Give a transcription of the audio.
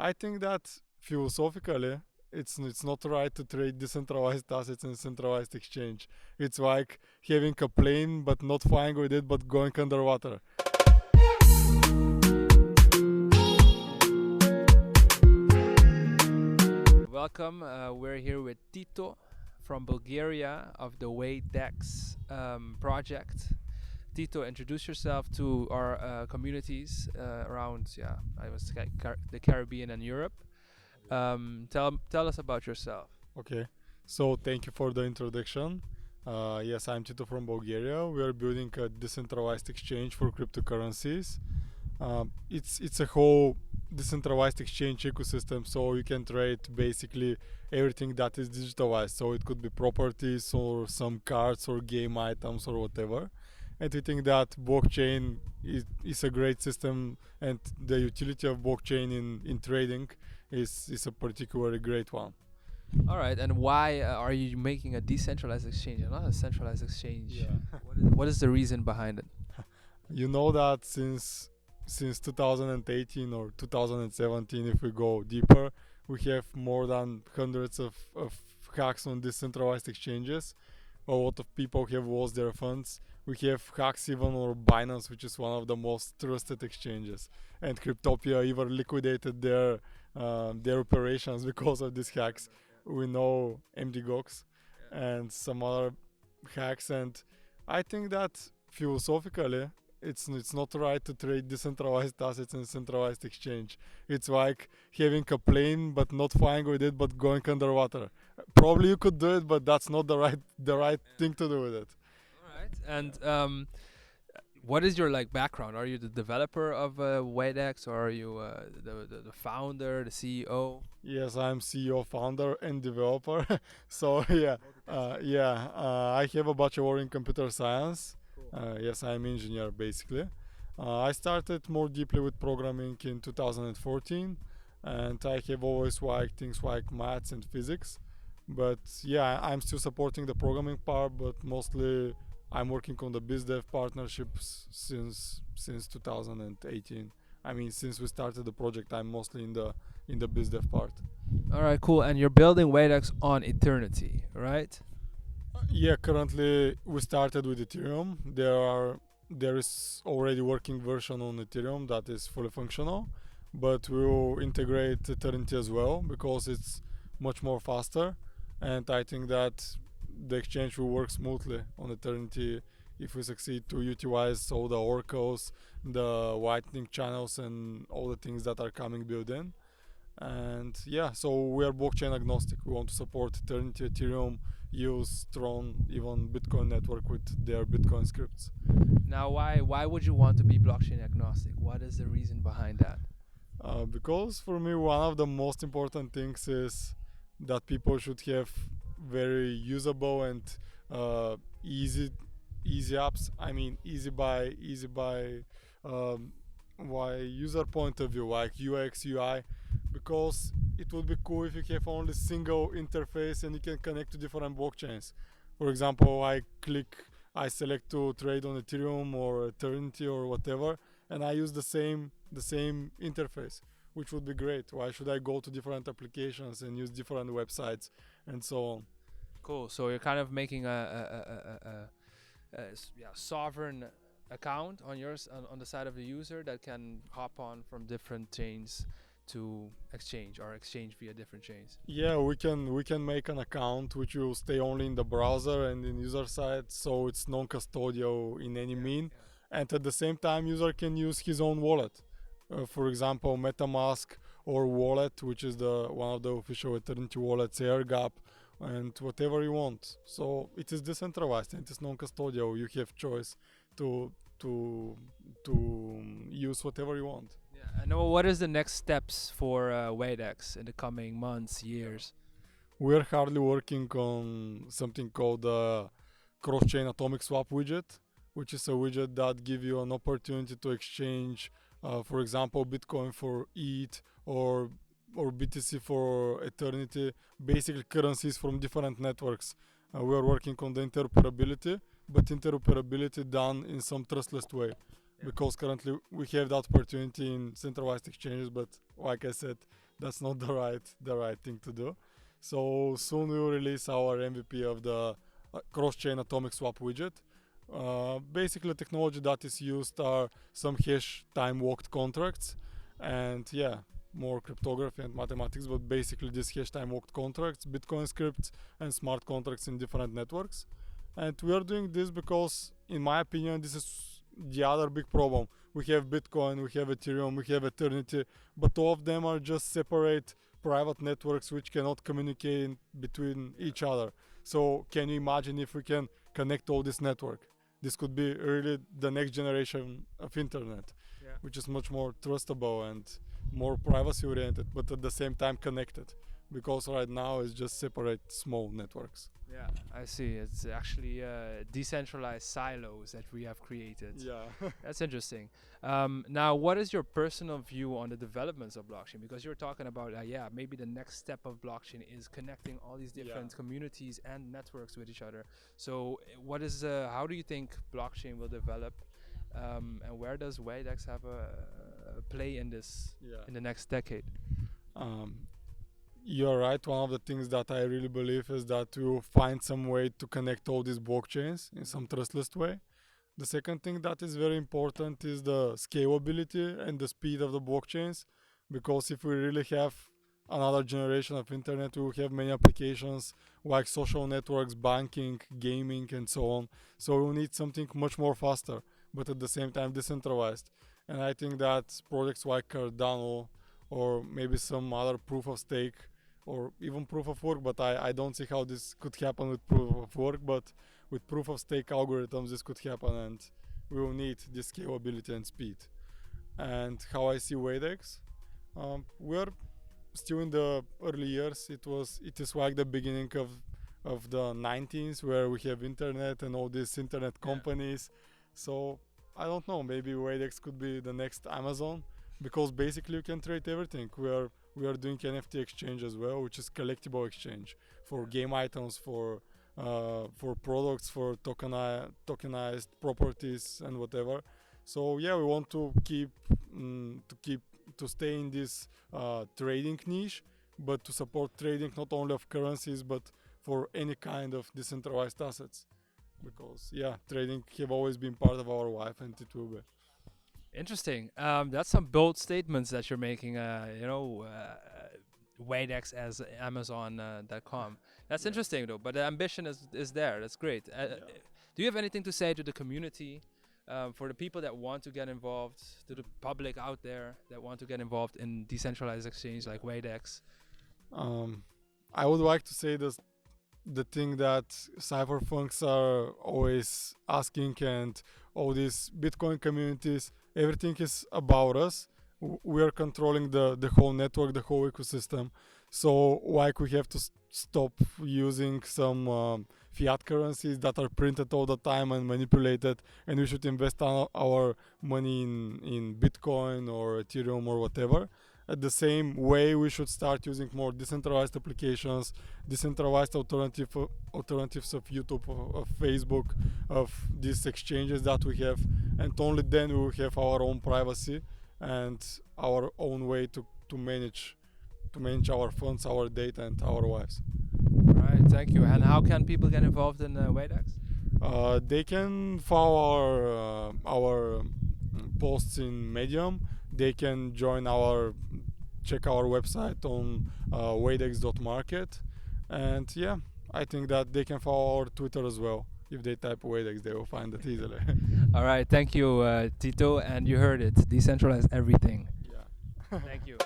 I think that philosophically, it's not right to trade decentralized assets in centralized exchange. It's like having a plane but not flying with it but going underwater. Welcome. We're here with Tito from Bulgaria of the WadeX project. Tito, introduce yourself to our communities around the Caribbean and Europe. Tell us about yourself. Okay, so thank you for the introduction. Yes, I'm Tito from Bulgaria. We are building a decentralized exchange for cryptocurrencies. It's a whole decentralized exchange ecosystem, so you can trade basically everything that is digitalized. So it could be properties or some cards or game items or whatever. And we think that blockchain is a great system, and the utility of blockchain in trading is a particularly great one. All right, and why are you making a decentralized exchange and not a centralized exchange? Yeah. What is the reason behind it? You know that since 2018 or 2017, if we go deeper, we have more than hundreds of hacks on decentralized exchanges. A lot of people have lost their funds. We have hacks even on Binance, which is one of the most trusted exchanges, and Cryptopia even liquidated their operations because of these hacks. We know MDGox and some other hacks, and I think that philosophically it's not right to trade decentralized assets in centralized exchange. It's like having a plane but not flying with it but going underwater. Probably you could do it, but that's not the right thing to do with it. All right, and what is your background? Are you the developer of WadeX, or are you the founder, the CEO? Yes, I'm CEO, founder, and developer. So I have a bachelor in computer science. Yes, I'm engineer basically. I started more deeply with programming in 2014, and I have always liked things like maths and physics. But yeah, I'm still supporting the programming part, but mostly I'm working on the BizDev partnerships since 2018. I mean, since we started the project, I'm mostly in the BizDev part. All right, cool. And you're building WadeX on Eternity, right? Yeah, currently we started with Ethereum. There is already working version on Ethereum that is fully functional, but we will integrate Eternity as well because it's much more faster, and I think that the exchange will work smoothly on Eternity if we succeed to utilize all the oracles, the lightning channels, and all the things that are coming built in. And yeah, so we are blockchain agnostic. We want to support Eternity, Ethereum, use Tron, even Bitcoin network with their Bitcoin scripts. Now, why would you want to be blockchain agnostic? What is the reason behind that? Because for me, one of the most important things is that people should have very usable and easy apps. I mean, easy by user point of view, like UX, UI, because it would be cool if you have only single interface and you can connect to different blockchains. For example, I select to trade on Ethereum or Eternity or whatever, and I use the same interface, which would be great. Why should I go to different applications and use different websites and so on? Cool. So you're kind of making a sovereign account on the side of the user that can hop on from different chains to exchange via different chains. Yeah, we can make an account which will stay only in the browser and in user side, so it's non-custodial in any mean. And at the same time, user can use his own wallet. For example, MetaMask or wallet, which is one of the official Eternity wallets, AirGap, and whatever you want. So it is decentralized and it is non-custodial. You have choice to use whatever you want. Yeah. And what is the next steps for WadeX in the coming months, years? We're hardly working on something called the cross-chain atomic swap widget, which is a widget that gives you an opportunity to exchange, for example, Bitcoin for ETH or BTC for Eternity, basically currencies from different networks. We are working on the interoperability, but interoperability done in some trustless way. Because currently we have that opportunity in centralized exchanges, but like I said, That's not the right thing to do. So soon we will release our MVP of the cross-chain atomic swap widget. Basically, technology that is used are some hash time locked contracts, and more cryptography and mathematics. But basically, these hash time locked contracts, Bitcoin scripts, and smart contracts in different networks. And we are doing this because, in my opinion, this is the other big problem. We have Bitcoin, we have Ethereum, we have Eternity, but all of them are just separate private networks which cannot communicate between each other. So can you imagine if we can connect all this network? This could be really the next generation of internet, which is much more trustable and more privacy oriented, but at the same time connected, because right now it's just separate small networks. Yeah, I see. It's actually decentralized silos that we have created. Yeah. That's interesting. Now, what is your personal view on the developments of blockchain? Because you're talking about, maybe the next step of blockchain is connecting all these different communities and networks with each other. So, how do you think blockchain will develop? And where does WadeX have a play in this in the next decade? You're right. One of the things that I really believe is that we'll find some way to connect all these blockchains in some trustless way. The second thing that is very important is the scalability and the speed of the blockchains, because if we really have another generation of internet, we will have many applications like social networks, banking, gaming, and so on. So we'll need something much more faster, but at the same time decentralized. And I think that projects like Cardano or maybe some other proof of stake or even proof of work, but I don't see how this could happen with proof of work, but with proof of stake algorithms this could happen, and we will need this scalability and speed. And how I see WadeX, we're still in the early years. It is like the beginning of the 90s, where we have internet and all these internet companies. So I don't know, maybe WadeX could be the next Amazon, because basically you can trade everything. We are doing NFT exchange as well, which is collectible exchange for game items, for products, for tokenized properties and whatever. So we want to stay in this trading niche, but to support trading not only of currencies but for any kind of decentralized assets, because trading have always been part of our life and it will be. Interesting. That's some bold statements that you're making. WadeX as Amazon.com. That's interesting though. But the ambition is there. That's great. Do you have anything to say to the community, for the people that want to get involved, to the public out there that want to get involved in decentralized exchange like WadeX? I would like to say this. The thing that cypherpunks are always asking, and all these Bitcoin communities, everything is about us. We are controlling the whole network, the whole ecosystem. So like we have to stop using some fiat currencies that are printed all the time and manipulated, and we should invest our money in Bitcoin or Ethereum or whatever. At the same way, we should start using more decentralized applications, decentralized alternatives of YouTube, of Facebook, of these exchanges that we have, and only then we will have our own privacy and our own way to manage our funds, our data, and our lives. All right, thank you. And how can people get involved in WadeX? They can follow our posts in Medium. They can check our website on weidex.market, and I think that they can follow our Twitter as well. If they type WadeX, they will find it easily. All right, thank you, Tito, and you heard it. Decentralize everything. Yeah. Thank you.